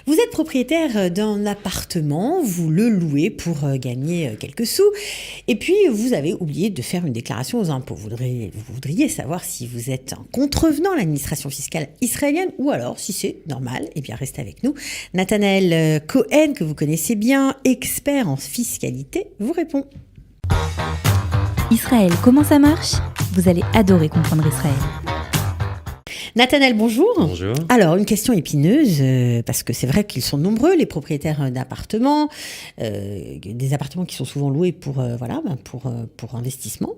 Vous êtes propriétaire d'un appartement, vous le louez pour gagner quelques sous, et puis vous avez oublié de faire une déclaration aux impôts. Vous voudriez savoir si vous êtes un contrevenant à l'administration fiscale israélienne ou alors si c'est normal. Eh bien, restez avec nous. Nathanaël Cohen, que vous connaissez bien, expert en fiscalité, vous répond. Israël, comment ça marche ? Vous allez adorer comprendre Israël. Nathanaël, bonjour. Bonjour. Alors, une question épineuse, parce que c'est vrai qu'ils sont nombreux, les propriétaires d'appartements, des appartements qui sont souvent loués pour investissement.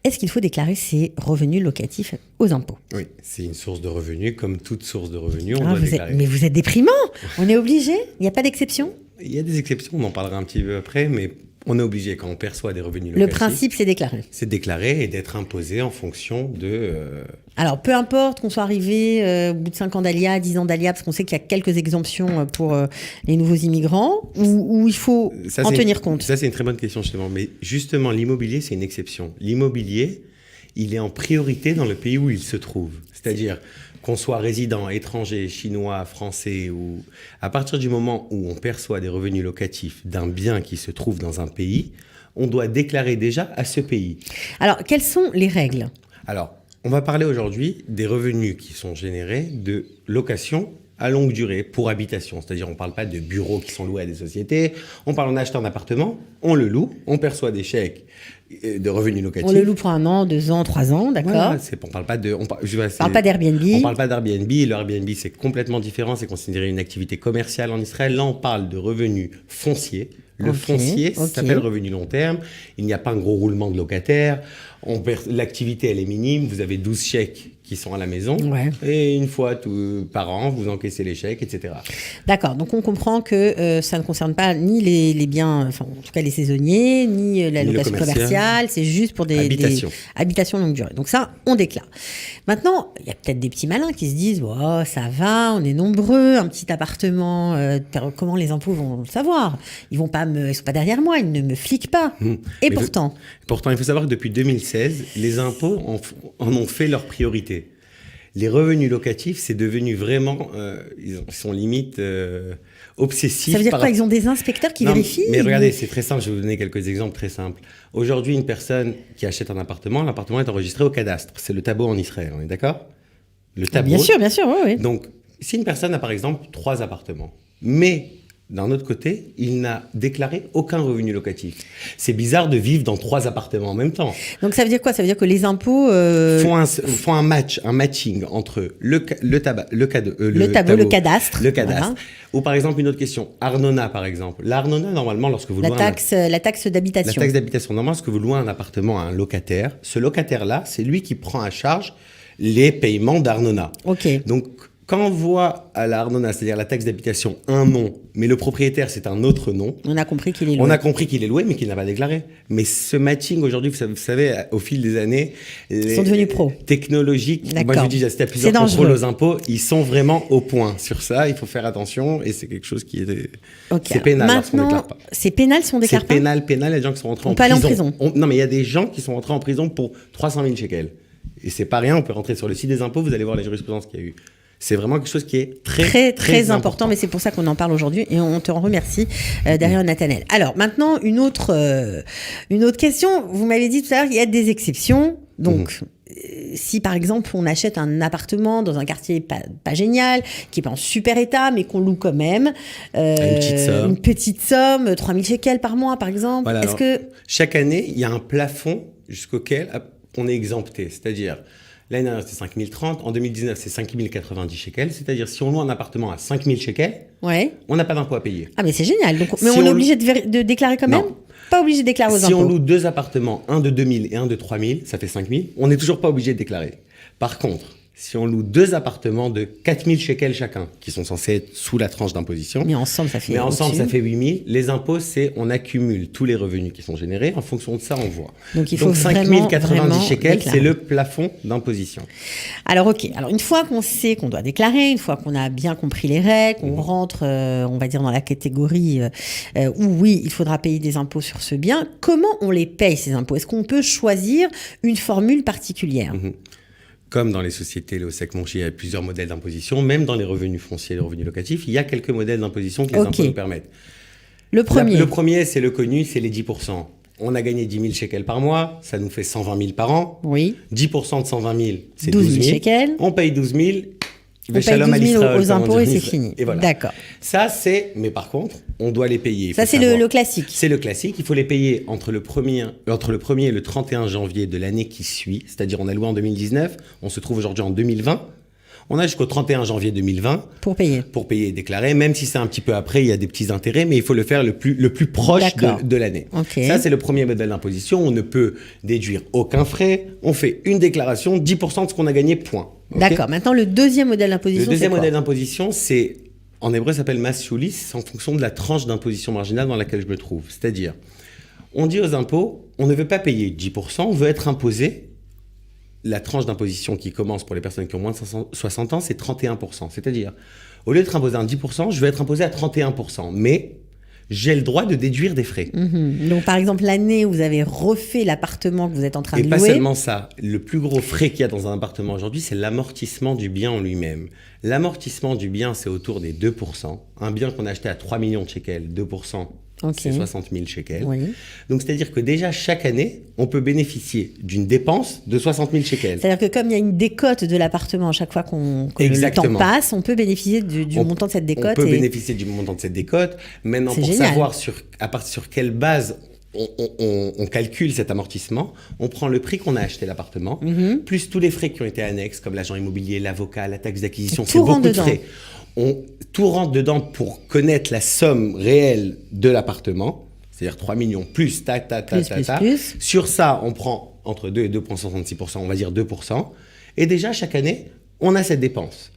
Est-ce qu'il faut déclarer ses revenus locatifs aux impôts ? Oui, c'est une source de revenus, comme toute source de revenus, on doit déclarer. Mais vous êtes déprimant, on est obligé, il n'y a pas d'exception ? Il y a des exceptions, on en parlera un petit peu après, mais on est obligé, quand on perçoit des revenus locatifs... Le principe, c'est déclarer. C'est déclarer et d'être imposé en fonction de... Alors, peu importe qu'on soit arrivé au bout de 5 ans d'ALIA, 10 ans d'ALIA, parce qu'on sait qu'il y a quelques exemptions pour les nouveaux immigrants, ou il faut en tenir compte ? Ça, c'est une très bonne question, justement. Mais justement, l'immobilier, c'est une exception. L'immobilier, il est en priorité dans le pays où il se trouve. C'est-à-dire qu'on soit résident, étranger, chinois, français, ou à partir du moment où on perçoit des revenus locatifs d'un bien qui se trouve dans un pays, on doit déclarer déjà à ce pays. Alors, quelles sont les règles ? Alors, on va parler aujourd'hui des revenus qui sont générés de location à longue durée pour habitation. C'est-à-dire, on ne parle pas de bureaux qui sont loués à des sociétés. On parle, on achète un appartement, on le loue, on perçoit des chèques de revenus locatifs. On le loue pour 1 an, 2 ans, 3 ans, d'accord. Voilà, on ne parle pas de... parle pas d'Airbnb. On ne parle pas d'Airbnb. Le Airbnb, c'est complètement différent. C'est considéré une activité commerciale en Israël. Là, on parle de revenus fonciers. Le foncier s'appelle revenu long terme. Il n'y a pas un gros roulement de locataires. L'activité, elle est minime. Vous avez 12 chèques qui sont à la maison. Ouais. Et une fois par an, vous encaissez les chèques, etc. D'accord. Donc, on comprend que ça ne concerne pas ni les biens, enfin, en tout cas les saisonniers, ni la location commerciale. C'est juste pour des habitations longue durée. Donc ça, on déclare. Maintenant, il y a peut-être des petits malins qui se disent oh, ça va, on est nombreux, un petit appartement, comment les impôts vont le savoir ? Ils ne sont pas derrière moi, ils ne me fliquent pas. Et pourtant... Pourtant, il faut savoir que depuis 2016, les impôts en ont fait leur priorité. Les revenus locatifs, c'est devenu vraiment... ils sont limite obsessifs. Ça veut dire quoi ? Ils ont des inspecteurs qui vérifient ? Mais regardez, c'est très simple. Je vais vous donner quelques exemples très simples. Aujourd'hui, une personne qui achète un appartement, l'appartement est enregistré au cadastre. C'est le tableau en Israël, on est d'accord ? Le tableau. Bien sûr, oui. Donc, si une personne a par exemple 3 appartements, mais... d'un autre côté, il n'a déclaré aucun revenu locatif. C'est bizarre de vivre dans 3 appartements en même temps. Donc ça veut dire quoi ? Ça veut dire que les impôts... font un matching entre le cadastre. Voilà. Ou par exemple, une autre question, Arnona par exemple. L'Arnona, normalement, lorsque vous louez la taxe d'habitation. La taxe d'habitation. Normalement, lorsque vous louez un appartement à un locataire, ce locataire-là, c'est lui qui prend à charge les paiements d'Arnona. Ok. Donc, quand on voit à la Arnona, c'est-à-dire la taxe d'habitation, un nom, mais le propriétaire, c'est un autre nom. On a compris qu'il est loué. On a compris qu'il est loué, mais qu'il n'a pas déclaré. Mais ce matching, aujourd'hui, vous savez, au fil des années... Ils sont devenus pros. Technologiques. Moi, je vous dis, c'était à plusieurs contrôles aux impôts. Ils sont vraiment au point sur ça. Il faut faire attention. Et c'est quelque chose qui est... C'est pénal lorsqu'on ne déclare pas. C'est pénal si on ne déclare pas ? C'est pénal. Il y a des gens qui sont rentrés en prison. On peut aller en prison. Non, mais il y a des gens qui sont rentrés en prison pour 300 000 shekels. Et c'est pas rien. On peut rentrer sur le site des impôts. Vous allez voir les jurisprudences qu'il y a eu. C'est vraiment quelque chose qui est très important, mais c'est pour ça qu'on en parle aujourd'hui et on te en remercie derrière Nathanaël. Alors maintenant, une autre question. Vous m'avez dit tout à l'heure qu'il y a des exceptions. Donc, si par exemple on achète un appartement dans un quartier pas génial, qui est pas en super état, mais qu'on loue quand même, une petite somme, 3 000 shekels par mois par exemple. Voilà, chaque année, il y a un plafond jusqu'auquel on est exempté. C'est-à-dire... L'année dernière, c'était 5 030. En 2019, c'est 5 090 shekels. C'est-à-dire, si on loue un appartement à 5 000 shekels, on n'a pas d'impôt à payer. Ah, mais c'est génial. Donc, mais on est obligé de déclarer quand même ? Pas obligé de déclarer aux impôts. Si on loue 2 appartements, un de 2 000 et un de 3 000, ça fait 5 000, on n'est toujours pas obligé de déclarer. Par contre, si on loue 2 appartements de 4 000 shekels chacun, qui sont censés être sous la tranche d'imposition. Mais ensemble, ça fait 8 000. Les impôts, on accumule tous les revenus qui sont générés. En fonction de ça, on voit. Donc, il faut 5 090 shekels, c'est le plafond d'imposition. Alors, OK. Alors, une fois qu'on sait qu'on doit déclarer, une fois qu'on a bien compris les règles, qu'on rentre, on va dire, dans la catégorie où, oui, il faudra payer des impôts sur ce bien, comment on les paye, ces impôts ? Est-ce qu'on peut choisir une formule particulière ? comme dans les sociétés, le SEC-Monchier, il y a plusieurs modèles d'imposition. Même dans les revenus fonciers et les revenus locatifs, il y a quelques modèles d'imposition que les impôts nous permettent. Le premier, c'est le connu, c'est les 10%. On a gagné 10 000 shekels par mois, ça nous fait 120 000 par an. Oui. 10% de 120 000, c'est 12 000 shekels. On paye 12 000. On paye 12 000 aux impôts et c'est fini. Et voilà. D'accord. Ça, mais par contre, on doit les payer. Ça, c'est le classique. C'est le classique. Il faut les payer entre le 1er et le 31 janvier de l'année qui suit. C'est-à-dire, on a loué en 2019, on se trouve aujourd'hui en 2020. On a jusqu'au 31 janvier 2020 pour payer et déclarer, même si c'est un petit peu après, il y a des petits intérêts, mais il faut le faire le plus proche de l'année. Okay. Ça, c'est le premier modèle d'imposition. On ne peut déduire aucun frais. On fait une déclaration, 10% de ce qu'on a gagné, point. Okay. D'accord. Maintenant, le deuxième modèle d'imposition, le deuxième modèle d'imposition, c'est, en hébreu, ça s'appelle mas shulis, c'est en fonction de la tranche d'imposition marginale dans laquelle je me trouve. C'est-à-dire, on dit aux impôts, on ne veut pas payer 10%, on veut être imposé. La tranche d'imposition qui commence pour les personnes qui ont moins de 60 ans, c'est 31%. C'est-à-dire, au lieu d'être imposé à 10%, je vais être imposé à 31%. Mais j'ai le droit de déduire des frais. Donc, par exemple, l'année où vous avez refait l'appartement que vous êtes en train de louer... Et pas seulement ça. Le plus gros frais qu'il y a dans un appartement aujourd'hui, c'est l'amortissement du bien en lui-même. L'amortissement du bien, c'est autour des 2%. Un bien qu'on a acheté à 3 millions de shekels, 2%. C'est 60 000 shekels. Oui. Donc, c'est-à-dire que déjà, chaque année, on peut bénéficier d'une dépense de 60 000 shekels. C'est-à-dire que comme il y a une décote de l'appartement à chaque fois que le temps passe, on peut bénéficier du montant de cette décote. On peut bénéficier du montant de cette décote. Maintenant, pour savoir sur quelle base on calcule cet amortissement, on prend le prix qu'on a acheté l'appartement, plus tous les frais qui ont été annexes, comme l'agent immobilier, l'avocat, la taxe d'acquisition, c'est beaucoup de frais. Tout rentre dedans pour connaître la somme réelle de l'appartement, c'est-à-dire 3 millions plus, plus. Sur ça, on prend entre 2 et 2,66%, on va dire 2%. Et déjà, chaque année, on a cette dépense.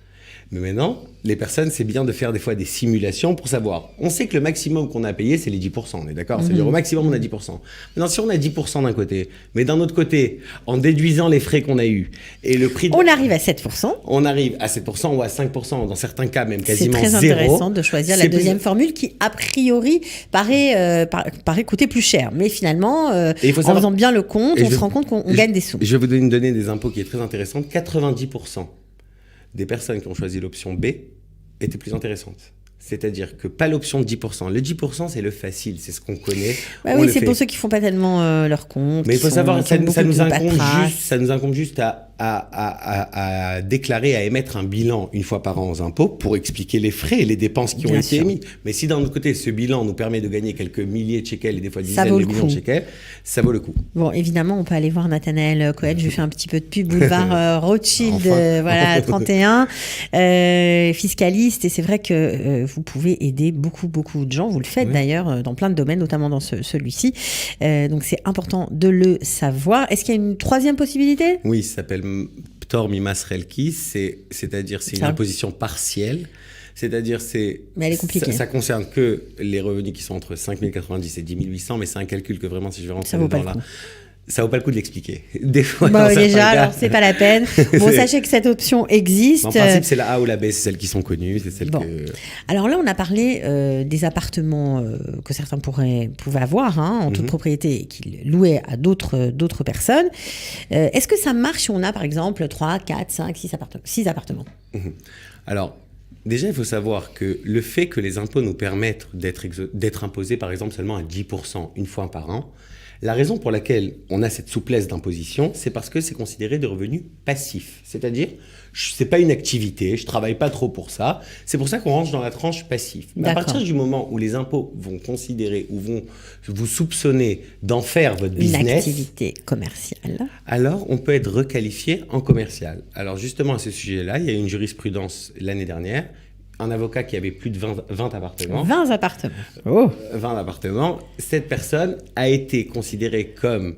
Mais maintenant, les personnes, c'est bien de faire des fois des simulations pour savoir. On sait que le maximum qu'on a payé, c'est les 10%, on est d'accord ? C'est-à-dire au maximum, on a 10%. Maintenant, si on a 10% d'un côté, mais d'un autre côté, en déduisant les frais qu'on a eus et le prix... On arrive à 7%. On arrive à 7% ou à 5%, dans certains cas même quasiment 0. C'est très intéressant de choisir la deuxième formule qui, a priori, paraît coûter plus cher. Mais finalement, en faisant bien le compte, on se rend compte qu'on gagne des sous. Je vais vous donner une donnée des impôts qui est très intéressante. 90% des personnes qui ont choisi l'option B étaient plus intéressantes. C'est-à-dire que pas l'option de 10%. Le 10%, c'est le facile, c'est ce qu'on connaît. Bah oui, c'est pour ceux qui font pas tellement leur compte. Mais il faut savoir, ça nous incombe juste à déclarer, à émettre un bilan une fois par an aux impôts pour expliquer les frais et les dépenses qui ont été émis. Mais si d'un autre côté, ce bilan nous permet de gagner quelques milliers de shekels et des fois dizaines de millions de shekels, ça vaut le coup. Bon, évidemment, on peut aller voir Nathanaël Cohen. Je lui fais un petit peu de pub, boulevard Rothschild, voilà, 31, fiscaliste. Et c'est vrai que vous pouvez aider beaucoup de gens. Vous le faites d'ailleurs dans plein de domaines, notamment dans celui-ci. Donc, c'est important de le savoir. Est-ce qu'il y a une troisième possibilité ? Oui, ça s'appelle Ptor Mimas Relki, c'est-à-dire c'est une imposition partielle. C'est-à-dire, mais elle est compliquée. Ça concerne que les revenus qui sont entre 5 090 et 10 800, mais c'est un calcul que vraiment, si je vais rentrer dedans là, ça vaut pas le coup de l'expliquer. Des fois, alors c'est pas la peine. Bon, sachez que cette option existe. En principe, c'est la A ou la B, c'est celles qui sont connues, c'est celles que... Alors là, on a parlé des appartements que certains pouvaient avoir en toute propriété et qu'ils louaient à d'autres personnes. Est-ce que ça marche si on a, par exemple, 3, 4, 5, 6 appartements Alors, déjà, il faut savoir que le fait que les impôts nous permettent d'être imposés, par exemple, seulement à 10% une fois par an, la raison pour laquelle on a cette souplesse d'imposition, c'est parce que c'est considéré des revenus passifs. C'est-à-dire, c'est pas une activité, je travaille pas trop pour ça. C'est pour ça qu'on range dans la tranche passif. Mais à partir du moment où les impôts vont considérer ou vont vous soupçonner d'en faire votre business... Une activité commerciale. Alors, on peut être requalifié en commercial. Alors justement, à ce sujet-là, il y a eu une jurisprudence l'année dernière. Un avocat qui avait plus de 20 appartements. 20 appartements. 20 appartements. Cette personne a été considérée comme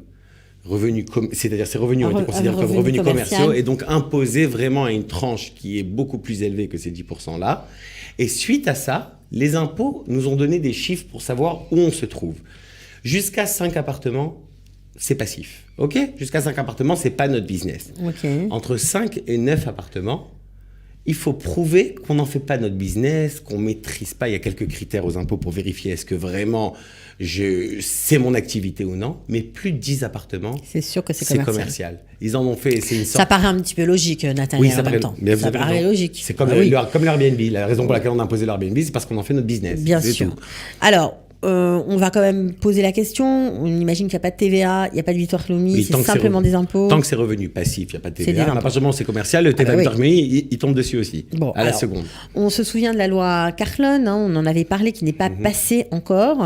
revenu, c'est-à-dire ses revenus ont été considérés comme revenus commerciaux et donc imposés vraiment à une tranche qui est beaucoup plus élevée que ces 10%-là. Et suite à ça, les impôts nous ont donné des chiffres pour savoir où on se trouve. Jusqu'à 5 appartements, c'est passif. OK ? Jusqu'à 5 appartements, c'est pas notre business. Okay. Entre 5 et 9 appartements, il faut prouver qu'on n'en fait pas notre business, qu'on ne maîtrise pas. Il y a quelques critères aux impôts pour vérifier est-ce que vraiment c'est mon activité ou non. Mais plus de 10 appartements, c'est sûr que c'est commercial. Ils en ont fait. Ça paraît un petit peu logique, Nathaniel, oui, en même temps. Ça paraît logique. C'est comme l'Airbnb. La raison pour laquelle on a imposé l'Airbnb, c'est parce qu'on en fait notre business. Bien sûr. Tout. Alors, on va quand même poser la question. On imagine qu'il n'y a pas de TVA, il n'y a pas de victoire Lumi, c'est simplement des impôts. Tant que c'est revenu passif, il n'y a pas de TVA. À partir du moment où c'est commercial, le TVA victoire Lumi, il tombe dessus aussi. Bon, à la seconde. On se souvient de la loi Carlon, on en avait parlé, qui n'est pas passée encore.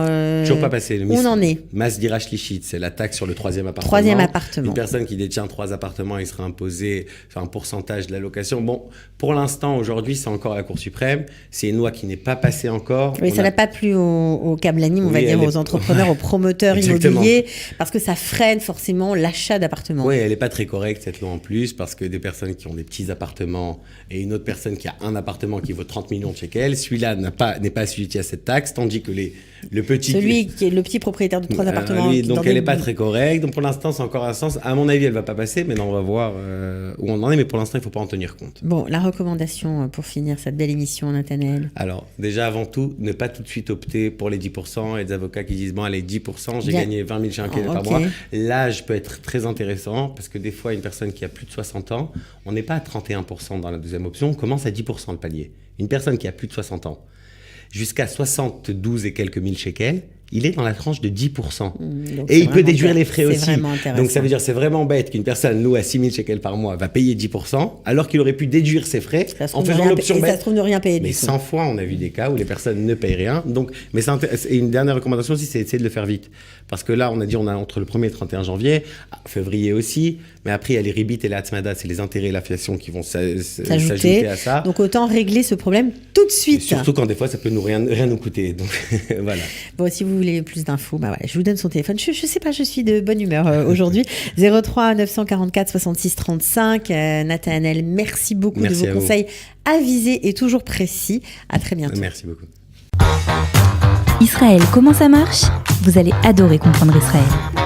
Toujours pas passée. On en est. Mas dirach lichit, c'est la taxe sur le troisième appartement. Troisième appartement. Une personne qui détient 3 appartements, il sera imposé un pourcentage de la location. Bon, pour l'instant, aujourd'hui, c'est encore à la Cour suprême. C'est une loi qui n'est pas passée encore. Oui, ça n'a pas plu au Kablanim, on va dire, aux entrepreneurs, aux promoteurs immobiliers, parce que ça freine forcément l'achat d'appartements. Oui, elle n'est pas très correcte, cette loi en plus, parce que des personnes qui ont des petits appartements et une autre personne qui a un appartement qui vaut 30 millions de shekels, celui-là n'est pas assujetti à cette taxe, tandis que le petit... Celui qui est le petit propriétaire de 3 appartements... Oui, donc elle n'est pas très correcte. Donc pour l'instant, c'est encore un sens. À mon avis, elle ne va pas passer, mais on va voir où on en est. Mais pour l'instant, il ne faut pas en tenir compte. Bon, la recommandation pour finir cette belle émission, Nathaniel. Alors, déjà, avant tout, ne pas tout de suite opter pour les 10% et des avocats qui disent, bon, allez, 10%, j'ai gagné 20 000 shekels par mois. L'âge peut être très intéressant parce que des fois, une personne qui a plus de 60 ans, on n'est pas à 31% dans la deuxième option, on commence à 10% le palier. Une personne qui a plus de 60 ans, jusqu'à 72 et quelques mille shekels, il est dans la tranche de 10%. Et il peut déduire les frais aussi. Donc ça veut dire c'est vraiment bête qu'une personne loue à 6 000 shekels par mois va payer 10% alors qu'il aurait pu déduire ses frais en faisant l'option bête. Ça se trouve ne rien payer. Mais 100 fois, on a vu des cas où les personnes ne payent rien. Donc, et une dernière recommandation aussi, c'est d'essayer de le faire vite. Parce que là, on a dit on a entre le 1er et le 31 janvier, février aussi, mais après il y a les ribit et les hatzmada, c'est les intérêts et l'inflation qui vont s'ajouter à ça. Donc autant régler ce problème tout de suite. Et surtout quand des fois ça peut rien nous coûter. Donc voilà. Bon, si vous voulez plus d'infos, voilà, je vous donne son téléphone. Je sais pas, je suis de bonne humeur aujourd'hui. 03 944 66 35. Nathaniel, merci beaucoup de vos conseils avisés et toujours précis. À très bientôt. Merci beaucoup. Israël, comment ça marche ? Vous allez adorer comprendre Israël.